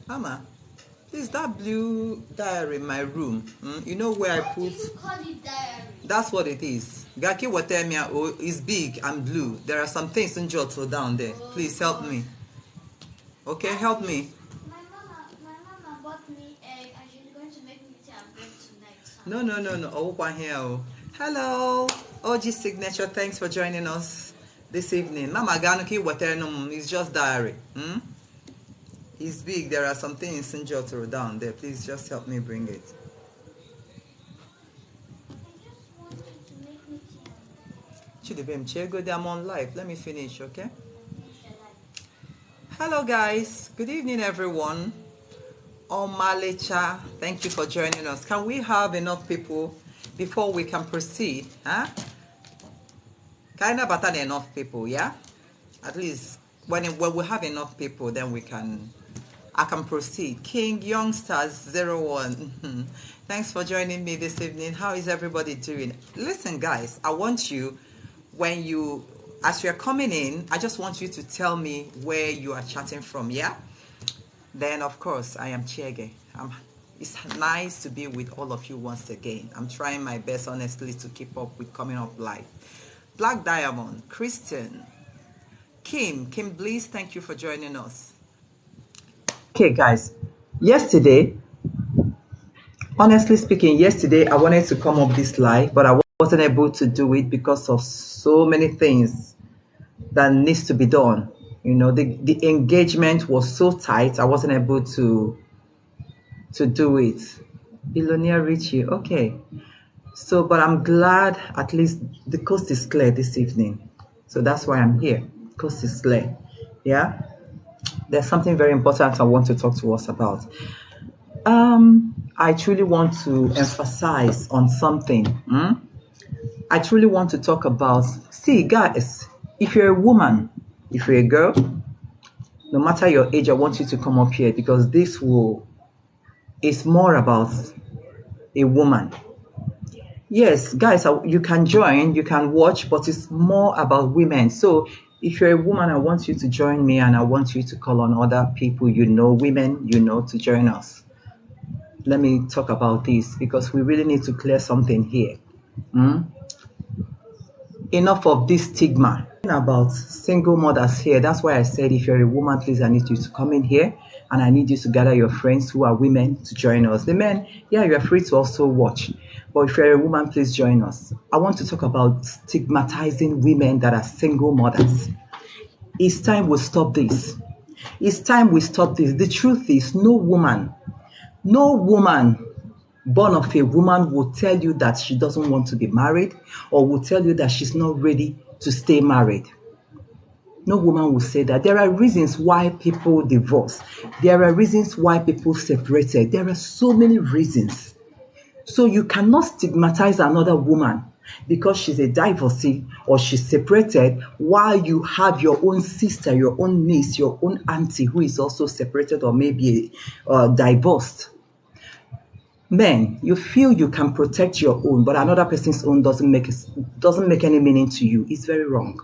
Mama, please, that blue diary in my room. You know where I Why do put. you call it diary? That's what it is. Gaki Watemia is big and blue. There are some things in Joto down there. Oh Please help God. me. Okay, help Actually, me. my mama bought me egg and she's going to make me tea and bread tonight. No. Oh, one here. Oh. Hello. OG Signature, thanks for joining us this evening. Mama Ganuki Watenum is just diary. It's big. There are some things in Joto down there. Please just help me bring it. I just want you to make me tea and Chidibem Chego, I'm on live. Let me finish, okay? finish your life. Hello, guys. Good evening, everyone. Omalecha, thank you for joining us. Can we have enough people before we can proceed? Huh? Kind of better than enough people, yeah? At least when we have enough people, then I can proceed. King Youngsters 01. Thanks for joining me this evening. How is everybody doing? Listen, guys, I want you, as you're coming in, I just want you to tell me where you are chatting from, yeah? Then, of course, I am Chiege. It's nice to be with all of you once again. I'm trying my best, honestly, to keep up with coming up live. Black Diamond, Christian, Kim Bliss, thank you for joining us. Okay, guys, honestly speaking, yesterday I wanted to come up this live, but I wasn't able to do it because of so many things that needs to be done. You know, the engagement was so tight, I wasn't able to do it. Billionaire Richie, okay. So, but I'm glad at least the coast is clear this evening. So that's why I'm here. Coast is clear. Yeah. There's something very important I want to talk to us about. I truly want to emphasize on something. I truly want to talk about, see, guys, if you're a woman, if you're a girl, no matter your age, I want you to come up here because it's more about a woman. Yes, guys, you can join, you can watch, but it's more about women. So if you're a woman, I want you to join me and I want you to call on other people women to join us. Let me talk about this because we really need to clear something here. Enough of this stigma about single mothers here. That's why I said if you're a woman, please, I need you to come in here and I need you to gather your friends who are women to join us. The men, yeah, you're free to also watch. But if you're a woman, please join us. I want to talk about stigmatizing women that are single mothers. It's time we stop this. It's time we stop this. The truth is, no woman born of a woman will tell you that she doesn't want to be married or will tell you that she's not ready to stay married. No woman will say that. There are reasons why people divorce. There are reasons why people separated. There are so many reasons. So you cannot stigmatize another woman because she's a divorcee or she's separated while you have your own sister, your own niece, your own auntie who is also separated or maybe divorced. Men, you feel you can protect your own, but another person's own doesn't make any meaning to you. It's very wrong.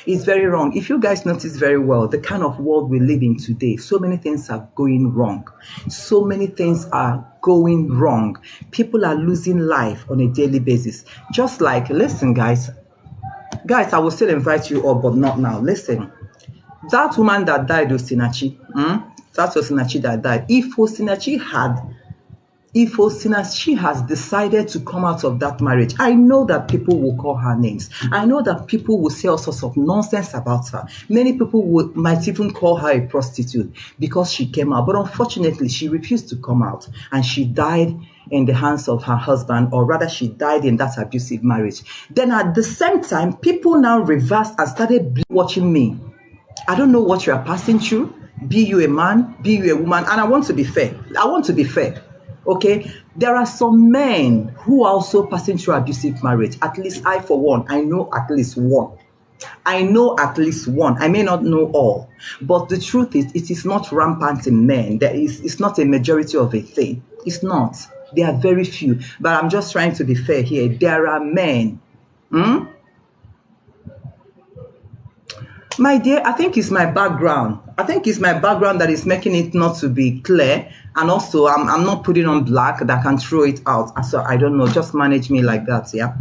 It's very wrong. If you guys notice very well, the kind of world we live in today, so many things are going wrong. So many things are going wrong. People are losing life on a daily basis. Just like, listen, guys, I will still invite you all, but not now. Listen, that woman that died, Osinachi, that was Osinachi that died. If Osinachi has decided to come out of that marriage, I know that people will call her names. I know that people will say all sorts of nonsense about her. Many people might even call her a prostitute because she came out. But unfortunately, she refused to come out and she died in the hands of her husband, or rather she died in that abusive marriage. Then at the same time, people now reversed and started watching me. I don't know what you are passing through. Be you a man, be you a woman. And I want to be fair. Okay, there are some men who are also passing through abusive marriage. At least I, for one, I know at least one. I know at least one. I may not know all, but the truth is, it is not rampant in men. It's not a majority of a thing. It's not. There are very few. But I'm just trying to be fair here. There are men My dear, I think it's my background. I think it's my background that is making it not to be clear. And also, I'm not putting on black that can throw it out. So I don't know. Just manage me like that, yeah?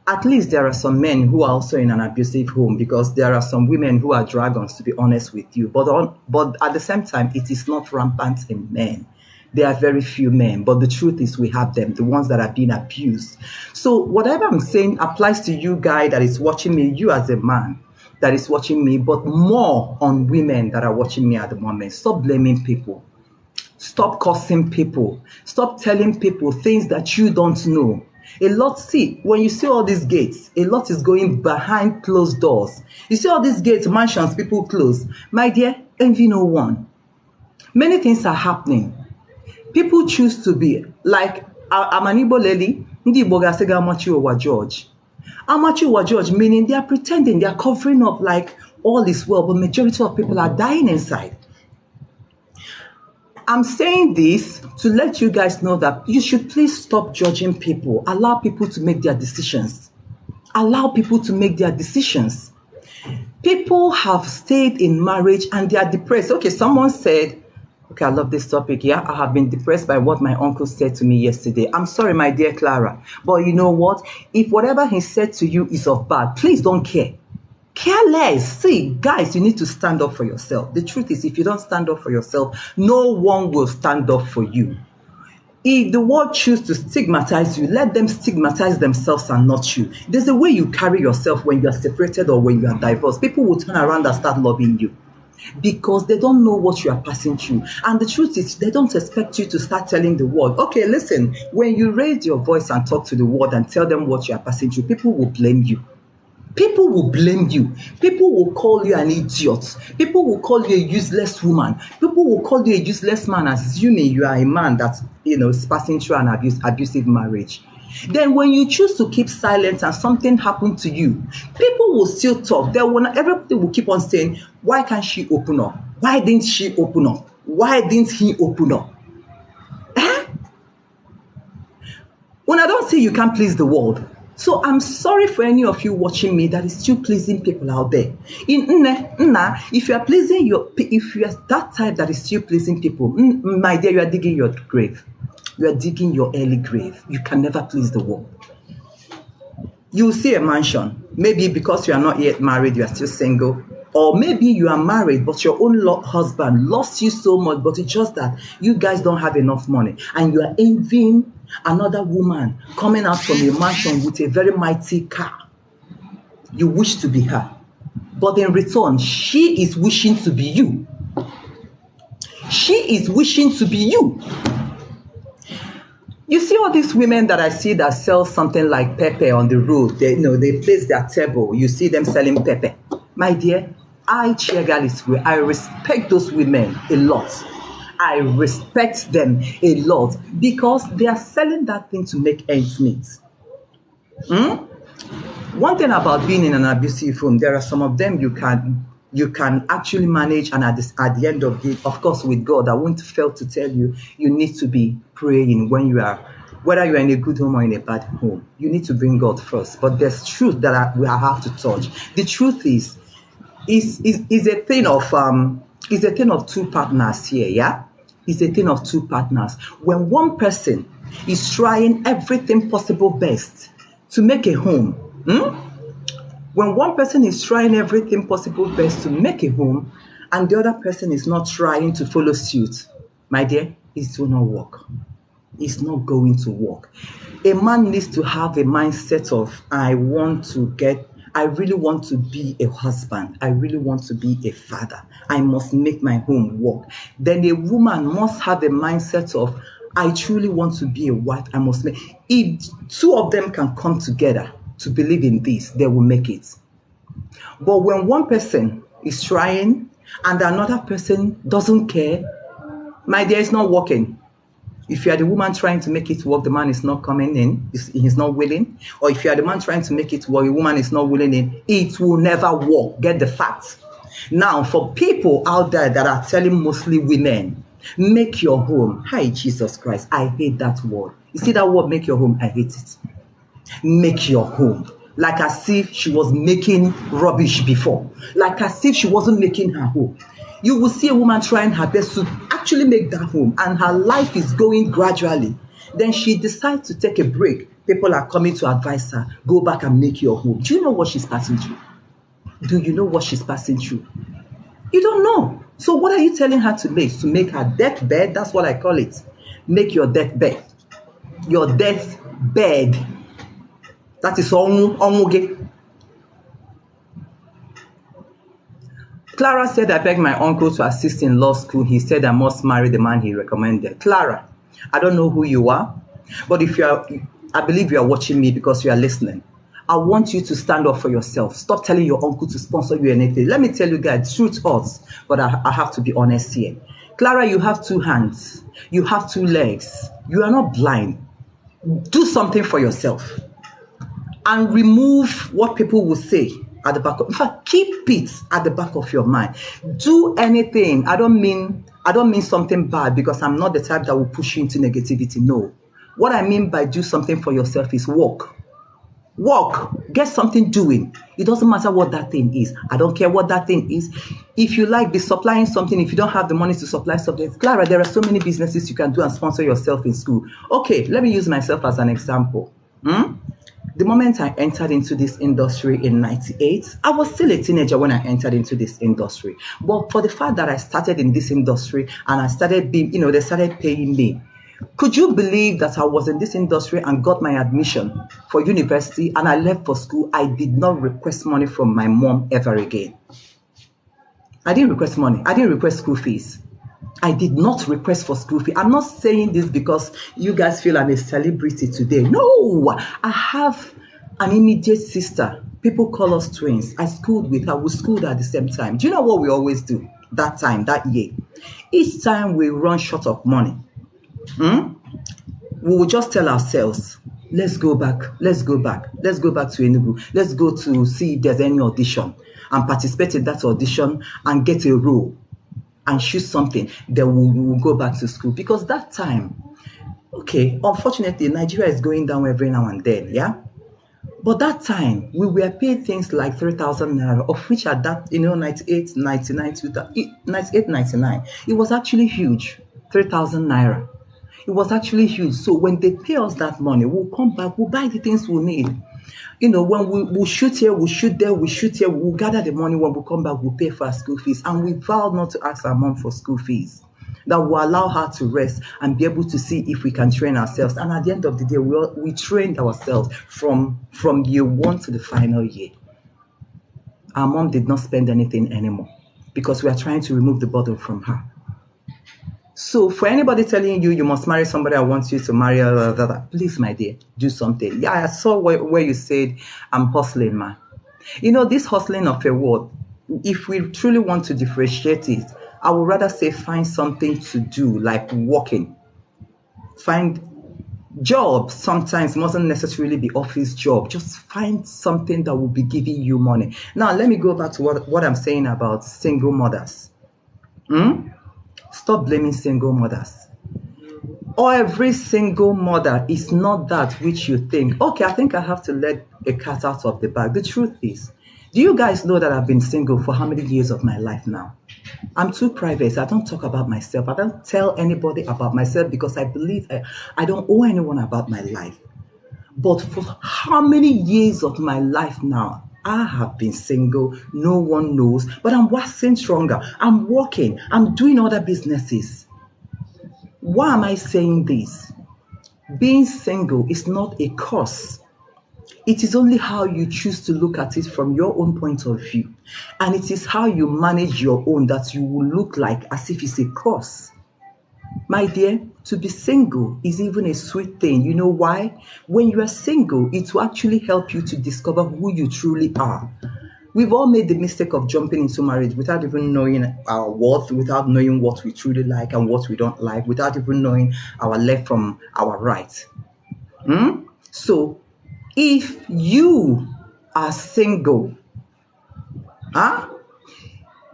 At least there are some men who are also in an abusive home, because there are some women who are dragons, to be honest with you. But at the same time, it is not rampant in men. There are very few men, but the truth is we have them, the ones that are being abused. So whatever I'm saying applies to you guy that is watching me, you as a man that is watching me, but more on women that are watching me at the moment. Stop blaming people. Stop cursing people. Stop telling people things that you don't know. A lot, see, when you see all these gates, a lot is going behind closed doors. You see all these gates, mansions, people close. My dear, envy no one. Many things are happening. People choose to be like, I'm an Igbo lady, ndị Igbo ga-asị gị amachi ụwa George. Amachi ụwa George, meaning they are pretending, they are covering up like all is well, but majority of people are dying inside. I'm saying this to let you guys know that you should please stop judging people. Allow people to make their decisions. Allow people to make their decisions. People have stayed in marriage and they are depressed. Okay, someone said, okay, I love this topic. Yeah, I have been depressed by what my uncle said to me yesterday. I'm sorry, my dear Clara. But you know what? If whatever he said to you is of bad, please don't care. Care less. See, guys, you need to stand up for yourself. The truth is, if you don't stand up for yourself, no one will stand up for you. If the world chooses to stigmatize you, let them stigmatize themselves and not you. There's a way you carry yourself when you are separated or when you are divorced. People will turn around and start loving you, because they don't know what you are passing through. And the truth is, they don't expect you to start telling the world. Okay, listen, when you raise your voice and talk to the world and tell them what you are passing through, people will blame you. People will blame you. People will call you an idiot. People will call you a useless woman. People will call you a useless man, assuming you are a man that, is passing through an abusive marriage. Then when you choose to keep silent and something happened to you, people will still talk. Everybody will keep on saying, why can't she open up? Why didn't she open up? Why didn't he open up? When I don't say you can't please the world. So I'm sorry for any of you watching me that is still pleasing people out there. If you are that type that is still pleasing people, my dear, you are digging your grave. You are digging your early grave. You can never please the world. You will see a mansion. Maybe because you are not yet married, you are still single. Or maybe you are married, but your own husband loves you so much, but it's just that you guys don't have enough money. And you are envying another woman coming out from a mansion with a very mighty car. You wish to be her. But in return, she is wishing to be you. She is wishing to be you. You see all these women that I see that sell something like pepper on the road. They place their table. You see them selling pepper. My dear, I respect those women a lot. I respect them a lot because they are selling that thing to make ends meet. One thing about being in an abusive home, there are some of them you can actually manage, and at the end of it, of course, with God, I won't fail to tell you, you need to be praying whether you're in a good home or in a bad home. You need to bring God first. But there's truth that we have to touch. The truth is a thing of two partners here, yeah? It's a thing of two partners. When one person is trying everything possible best to make a home, when one person is trying everything possible best to make a home, and the other person is not trying to follow suit, my dear, it will not work. It's not going to work. A man needs to have a mindset of, I really want to be a husband. I really want to be a father. I must make my home work. Then a woman must have a mindset of, I truly want to be a wife. I must make. If two of them can come together to believe in this, they will make it. But when one person is trying and another person doesn't care, my dear, it's not working. If you are the woman trying to make it work, the man is not coming in, he's not willing. Or if you are the man trying to make it work, the woman is not willing in, it will never work. Get the facts. Now, for people out there that are telling mostly women, make your home. Hi, Jesus Christ. I hate that word. You see that word, make your home? I hate it. Make your home. like as if she was making rubbish before, like as if she wasn't making her home. You will see a woman trying her best to actually make that home, and her life is going gradually. Then she decides to take a break. People are coming to advise her, go back and make your home. Do you know what she's passing through? Do you know what she's passing through? You don't know. So what are you telling her to make? To make her deathbed? That's what I call it. Make your deathbed. Your deathbed. That is onwuge. Clara said, I begged my uncle to assist in law school. He said I must marry the man he recommended. Clara, I don't know who you are, but I believe you are watching me because you are listening. I want you to stand up for yourself. Stop telling your uncle to sponsor you anything. Let me tell you guys, truth hurts, but I have to be honest here. Clara, you have 2 hands. You have 2 legs. You are not blind. Do something for yourself. And remove what people will say at the back of, in fact, keep it at the back of your mind. Do anything. I don't mean something bad, because I'm not the type that will push you into negativity. No. What I mean by do something for yourself is work. Get something doing. It doesn't matter what that thing is. I don't care what that thing is. If you like, be supplying something. If you don't have the money to supply something, Clara, there are so many businesses you can do and sponsor yourself in school. Okay, let me use myself as an example. The moment I entered into this industry in 98, I was still a teenager when I entered into this industry. But for the fact that I started in this industry and I started being, they started paying me. Could you believe that I was in this industry and got my admission for university and I left for school? I did not request money from my mom ever again. I didn't request money. I didn't request school fees. I did not request for school fee. I'm not saying this because you guys feel I'm a celebrity today. No, I have an immediate sister. People call us twins. I schooled with her. We schooled at the same time. Do you know what we always do that year? Each time we run short of money, we will just tell ourselves, let's go back to Enugu. Let's go to see if there's any audition and participate in that audition and get a role and shoot something. Then we will go back to school. Because that time, okay, unfortunately, Nigeria is going down every now and then, yeah? But that time, we were paid things like 3,000 naira, of which at that, 98, 99, 98, 99, it was actually huge, 3,000 naira. It was actually huge. So when they pay us that money, we'll come back, we'll buy the things we need. When we'll shoot here, we'll shoot there, we'll shoot here, we'll gather the money. When we come back, we'll pay for our school fees. And we vowed not to ask our mom for school fees. That will allow her to rest and be able to see if we can train ourselves. And at the end of the day, we trained ourselves from year 1 to the final year. Our mom did not spend anything anymore because we are trying to remove the burden from her. So for anybody telling you must marry somebody I want you to marry, please, my dear, do something. Yeah, I saw where you said, I'm hustling, ma. This hustling of a word, if we truly want to differentiate it, I would rather say find something to do, like working. Find jobs. Sometimes mustn't necessarily be office job. Just find something that will be giving you money. Now, let me go back to what I'm saying about single mothers. Stop blaming single mothers. Every single mother is not that which you think. Okay, I think I have to let a cat out of the bag. The truth is, do you guys know that I've been single for how many years of my life now? I'm too private. I don't talk about myself. I don't tell anybody about myself because I believe I don't owe anyone about my life. But for how many years of my life now, I have been single. No one knows, but I'm waxing stronger. I'm working. I'm doing other businesses. Why am I saying this? Being single is not a curse. It is only how you choose to look at it from your own point of view. And it is how you manage your own that you will look like as if it's a curse. My dear, to be single is even a sweet thing. You know why? When you are single, it will actually help you to discover who you truly are. We've all made the mistake of jumping into marriage without even knowing our worth, without knowing what we truly like and what we don't like, without even knowing our left from our right. So, if you are single,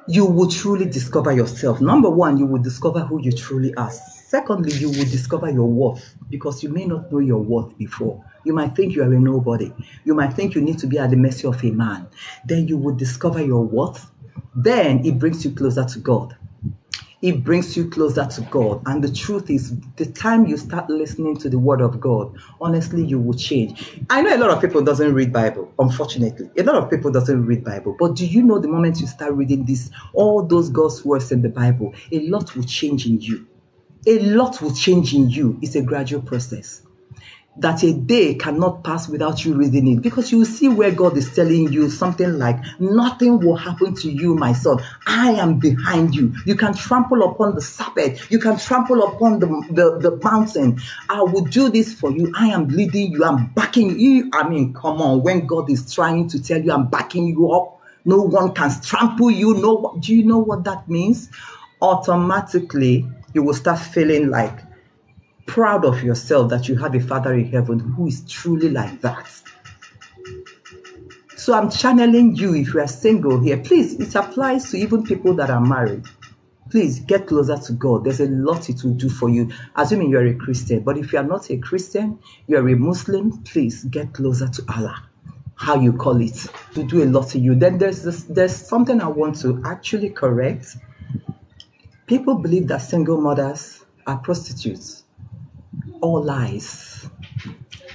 you will truly discover yourself. Number one, you will discover who you truly are. Secondly, you will discover your worth because you may not know your worth before. You might think you are a nobody. You might think you need to be at the mercy of a man. Then you will discover your worth. Then it brings you closer to God. It brings you closer to God. And the truth is, the time you start listening to the word of God, honestly, you will change. I know a lot of people doesn't read Bible, unfortunately. A lot of people doesn't read Bible. But do you know the moment you start reading this, all those God's words in the Bible, a lot will change in you. A lot will change in you. It's a gradual process. That a day cannot pass without you reading it, because you will see where God is telling you something like, nothing will happen to you, my son. I am behind you. You can trample upon the serpent. You can trample upon the mountain. I will do this for you. I am leading you. I'm backing you. I mean, come on. When God is trying to tell you, I'm backing you up, no one can trample you. No, do you know what that means? Automatically, you will start feeling like proud of yourself that you have a Father in heaven who is truly like that. So I'm channeling you. If you are single here, please, it applies to even people that are married. Please get closer to God. There's a lot it will do for you, assuming you're a Christian. But if you are not a Christian, you're a Muslim, please get closer to Allah. How you call it, to do a lot to you. Then there's something I want to actually correct. People believe that single mothers are prostitutes. All lies.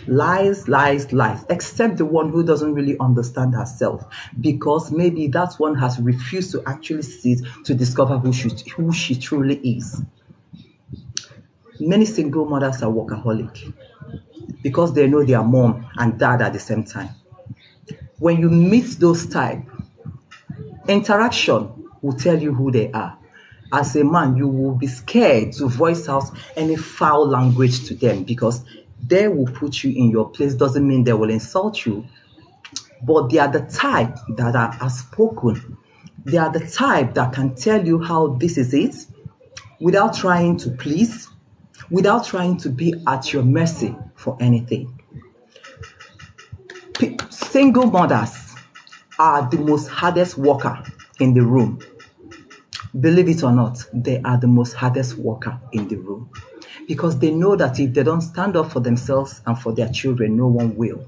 Lies, lies, lies, except the one who doesn't really understand herself, because maybe that one has refused to actually sit to discover who she truly is. Many single mothers are workaholic because they know their mom and dad at the same time. When you meet those type, interaction will tell you who they are. As a man, you will be scared to voice out any foul language to them, because they will put you in your place. Doesn't mean they will insult you, but they are the type that are outspoken. They are the type that can tell you how this is it without trying to please, without trying to be at your mercy for anything. Single mothers are the most hardest worker in the room. Believe it or not, they are the most hardest worker in the room, because they know that if they don't stand up for themselves and for their children, no one will.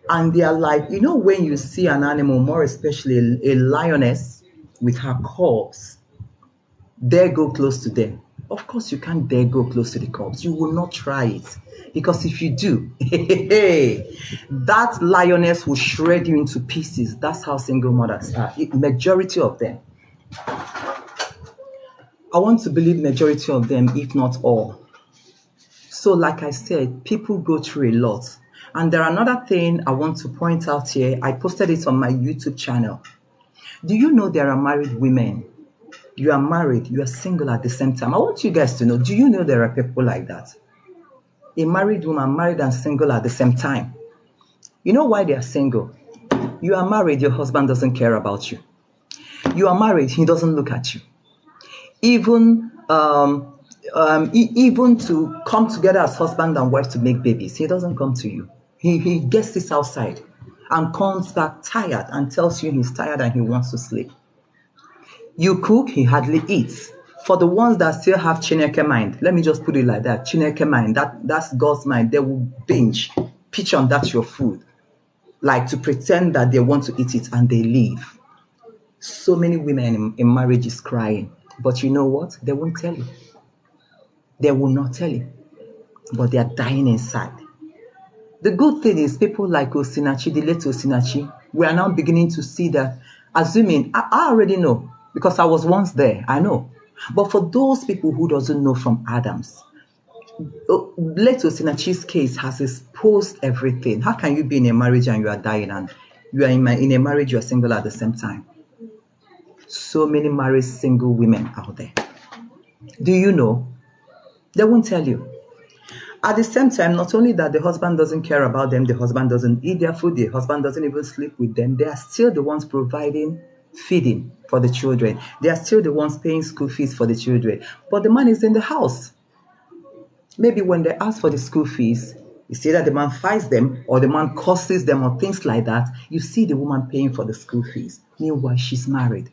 And they are like, you know, when you see an animal, more especially a lioness with her cubs, dare go close to them. Of course, you can't dare go close to the cubs. You will not try it, because if you do, that lioness will shred you into pieces. That's how single mothers are. Majority of them. I want to believe majority of them, if not all. So like I said, people go through a lot. And there are another thing I want to point out here. I posted it on my YouTube channel. Do you know there are married women? You are married, you are single at the same time. I want you guys to know, do you know there are people like that? A married woman, married and single at the same time. You know why they are single? You are married, your husband doesn't care about you. You are married, he doesn't look at you. Even to come together as husband and wife to make babies, he doesn't come to you. He gets this outside and comes back tired and tells you he's tired and he wants to sleep. You cook, he hardly eats. For the ones that still have Chineke mind, let me just put it like that, Chineke mind, that's God's mind, they will binge, pitch on that your food, like to pretend that they want to eat it and they leave. So many women in marriage is crying. But you know what? They won't tell you. They will not tell you. But they are dying inside. The good thing is people like Osinachi, the late Osinachi, we are now beginning to see that, assuming, I already know, because I was once there, I know. But for those people who doesn't know from Adams, late Osinachi's case has exposed everything. How can you be in a marriage and you are dying, and you are in a marriage, you are single at the same time? So many married single women out there. Do you know? They won't tell you. At the same time, not only that the husband doesn't care about them, the husband doesn't eat their food, the husband doesn't even sleep with them, they are still the ones providing feeding for the children. They are still the ones paying school fees for the children. But the man is in the house. Maybe when they ask for the school fees, you see that the man fights them or the man curses them or things like that. You see the woman paying for the school fees. Meanwhile, she's married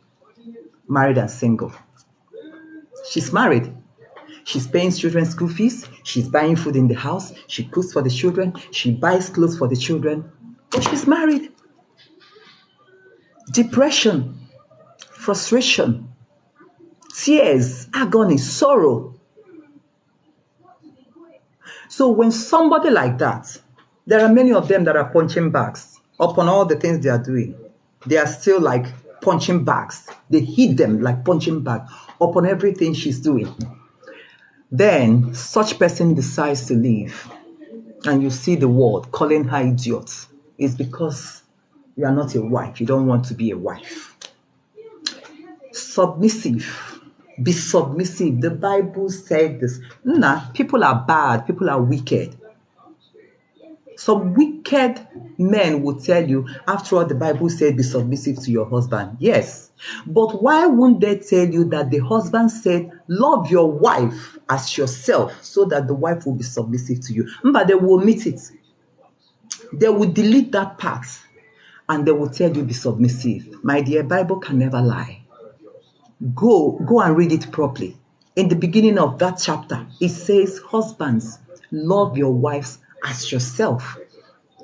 and single. She's married. She's paying children's school fees. She's buying food in the house. She cooks for the children. She buys clothes for the children. But she's married. Depression, frustration, tears, agony, sorrow. So when somebody like that, there are many of them that are punching bags upon all the things they are doing. They are still like punching bags. They hit them like punching bag upon everything she's doing. Then such person decides to leave, and you see the world calling her idiot. It's because you are not a wife. You don't want to be a wife. Submissive. Be submissive. The Bible said this. Nah, people are bad. People are wicked. Some wicked men will tell you, after all, the Bible said be submissive to your husband. Yes. But why wouldn't they tell you that the husband said, love your wife as yourself, so that the wife will be submissive to you? But they will omit it. They will delete that part, and they will tell you be submissive. My dear, Bible can never lie. Go and read it properly. In the beginning of that chapter, it says, husbands, love your wives as yourself.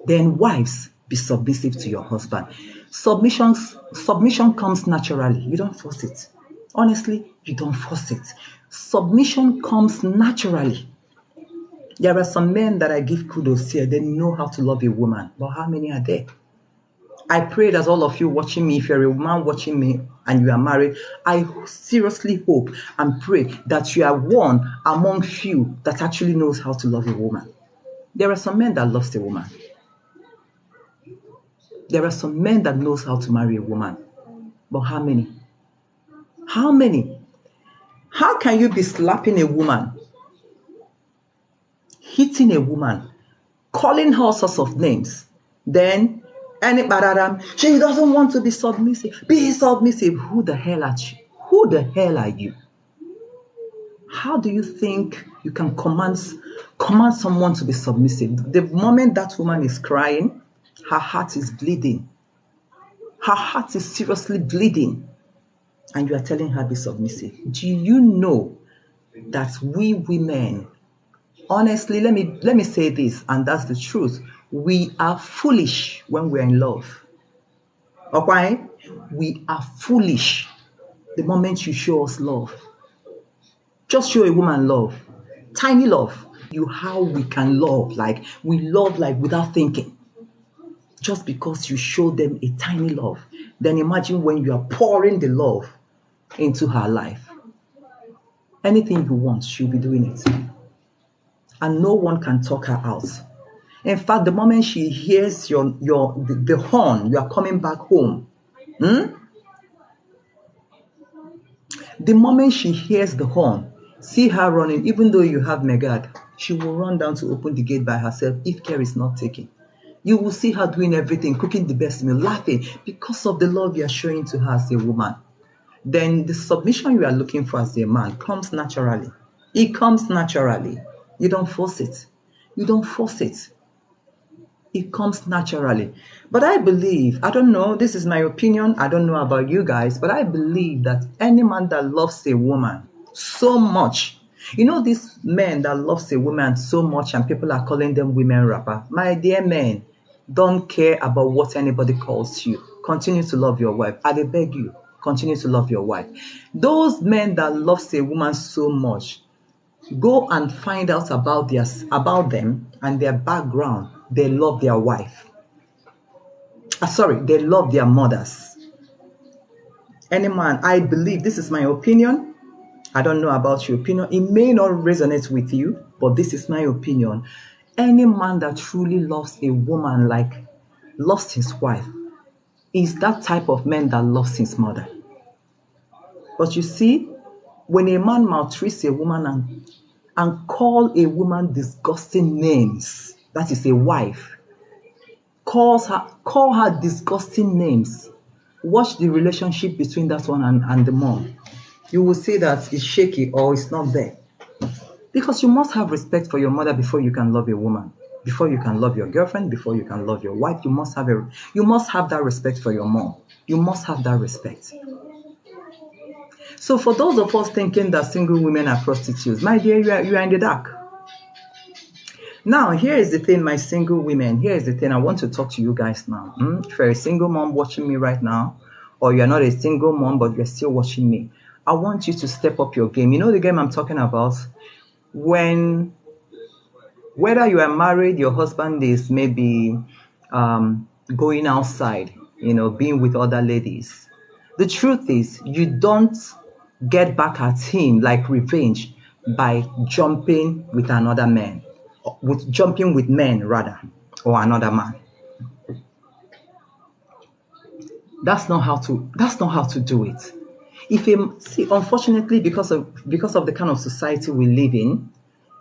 Then wives, be submissive to your husband. Submission comes naturally. You don't force it. Honestly, you don't force it. Submission comes naturally. There are some men that I give kudos here. They know how to love a woman. But how many are there? I pray that all of you watching me, if you're a woman watching me and you are married, I seriously hope and pray that you are one among few that actually knows how to love a woman. There are some men that love a woman. There are some men that knows how to marry a woman. But how many? How many? How can you be slapping a woman, hitting a woman, calling her all sorts of names, then she doesn't want to be submissive. Be submissive. Who the hell are you? Who the hell are you? How do you think you can command someone to be submissive? The moment that woman is crying, her heart is bleeding. Her heart is seriously bleeding. And you are telling her be submissive. Do you know that we women, honestly, let me say this, and that's the truth. We are foolish when we're in love. Okay? We are foolish the moment you show us love. Just show a woman love. Tiny love. How we can love. Like, we love like without thinking. Just because you show them a tiny love. Then imagine when you are pouring the love into her life. Anything you want, she'll be doing it. And no one can talk her out. In fact, the moment she hears the horn, you are coming back home. The moment she hears the horn, see her running, even though you have Megad, she will run down to open the gate by herself if care is not taken. You will see her doing everything, cooking the best meal, laughing, because of the love you are showing to her as a woman. Then the submission you are looking for as a man comes naturally. It comes naturally. You don't force it. You don't force it. It comes naturally. But I believe, I don't know, this is my opinion, I don't know about you guys, but I believe that any man that loves a woman so much, you know, these men that loves a woman so much and people are calling them women rapper. My dear men, don't care about what anybody calls you. Continue to love your wife. I beg you, continue to love your wife. Those men that loves a woman so much, go and find out about them and their background. They love their wife. They love their mothers. Any man, I believe, this is my opinion. I don't know about your opinion. It may not resonate with you, but this is my opinion. Any man that truly loves a woman, like loves his wife, is that type of man that loves his mother. But you see, when a man maltreats a woman and call a woman disgusting names, that is a wife, call her disgusting names, watch the relationship between that one and the mom. You will see that it's shaky or it's not there. Because you must have respect for your mother before you can love a woman. Before you can love your girlfriend, before you can love your wife, you must have that respect for your mom. You must have that respect. So for those of us thinking that single women are prostitutes, my dear, you are in the dark. Now, here is the thing, my single women. Here is the thing. I want to talk to you guys now. If you're a single mom watching me right now, or you're not a single mom but you're still watching me, I want you to step up your game. You know the game I'm talking about? When, whether you are married, your husband is maybe going outside, being with other ladies. The truth is, you don't get back at him like revenge by jumping with another man, with jumping with men rather, or another man. That's not how to do it. If a see, unfortunately, because of the kind of society we live in,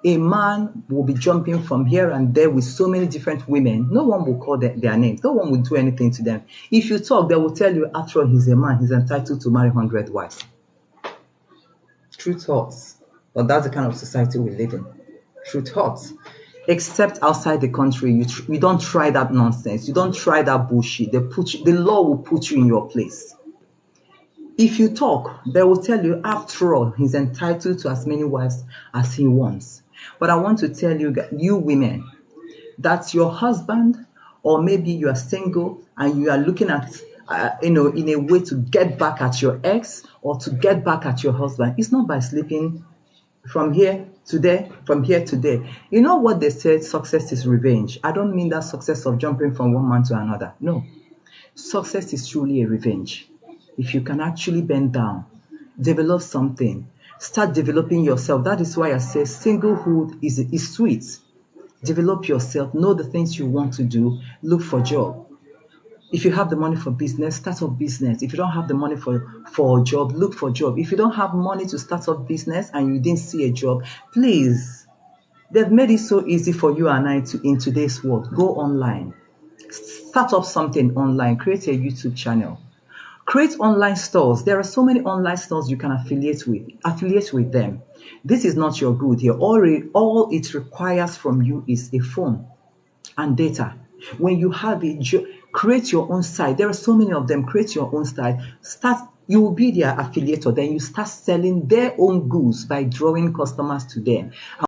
a man will be jumping from here and there with so many different women. No one will call their names. No one will do anything to them. If you talk, they will tell you, after all, he's a man. He's entitled to marry 100 wives. Truth hurts. But that's the kind of society we live in. Truth hurts. Except outside the country, you don't try that nonsense. You don't try that bullshit. The law will put you in your place. If you talk, they will tell you, after all, he's entitled to as many wives as he wants. But I want to tell you, you women, that your husband, or maybe you are single and you are looking at, in a way to get back at your ex or to get back at your husband, it's not by sleeping from here to there, from here to there. You know what they said? Success is revenge. I don't mean that success of jumping from one man to another. No. Success is truly a revenge. If you can actually bend down, develop something, start developing yourself. That is why I say singlehood is sweet. Develop yourself, know the things you want to do, look for job. If you have the money for business, start up business. If you don't have the money for a job, look for job. If you don't have money to start up business and you didn't see a job, please, they've made it so easy for you and I in today's world. Go online. Start up something online. Create a YouTube channel. Create online stores. There are so many online stores you can affiliate with. Affiliate with them. This is not your good here. All it requires from you is a phone and data. When you have it, create your own site. There are so many of them. Create your own site. You will be their affiliate, or then you start selling their own goods by drawing customers to them.